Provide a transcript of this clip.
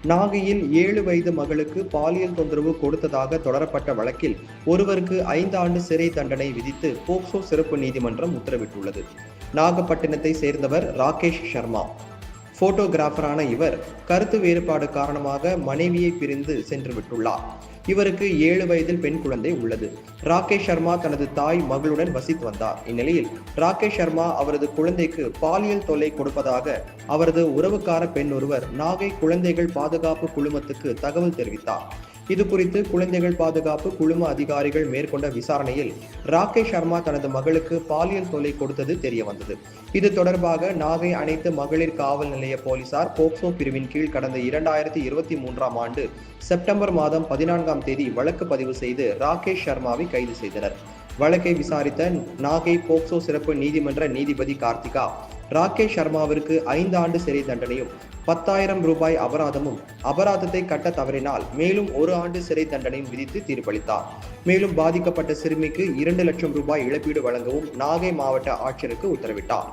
நாகையில் 7 வயது மகளுக்கு பாலியல் தொந்தரவு கொடுத்ததாக தொடரப்பட்ட வழக்கில் ஒருவருக்கு 5 ஆண்டு சிறை தண்டனை விதித்து போக்சோ சிறப்பு நீதிமன்றம் உத்தரவிட்டுள்ளது. நாகப்பட்டினத்தை சேர்ந்தவர் ராகேஷ் சர்மா. போட்டோகிராஃபரான இவர் கருத்து வேறுபாடு காரணமாக மனைவியை பிரிந்து சென்று விட்டுள்ளார். இவருக்கு 7 வயதில் பெண் குழந்தை உள்ளது. ராகேஷ் சர்மா தனது தாய் மகளுடன் வசித்து வந்தார். இந்நிலையில் ராகேஷ் சர்மா அவரது குழந்தைக்கு பாலியல் தொல்லை கொடுப்பதாக அவரது உறவுக்கார பெண் ஒருவர் நாகை குழந்தைகள் பாதுகாப்பு குழுமத்துக்கு தகவல் தெரிவித்தார். இது குறித்து குழந்தைகள் பாதுகாப்பு குழும அதிகாரிகள் மேற்கொண்ட விசாரணையில் ராகேஷ் சர்மா தனது மகளுக்கு பாலியல் தொல்லை கொடுத்தது தெரிய வந்தது. இது தொடர்பாக நாகை அனைத்து மகளிர் காவல் நிலைய போலீசார் போக்சோ பிரிவின் கீழ் கடந்த 2023ஆம் ஆண்டு செப்டம்பர் மாதம் 14ஆம் தேதி வழக்கு பதிவு செய்து ராகேஷ் சர்மாவை கைது செய்தனர். வழக்கை விசாரித்த நாகை போக்சோ சிறப்பு நீதிமன்ற நீதிபதி கார்த்திகா ராகேஷ் சர்மாவிற்கு 5 ஆண்டு சிறை தண்டனையும் 10,000 ரூபாய் அபராதமும், அபராதத்தை கட்ட தவறினால் மேலும் 1 ஆண்டு சிறை தண்டனையும் விதித்து தீர்ப்பளித்தார். மேலும் பாதிக்கப்பட்ட சிறுமிக்கு 2 லட்சம் ரூபாய் இழப்பீடு வழங்கவும் நாகை மாவட்ட ஆட்சியருக்கு உத்தரவிட்டார்.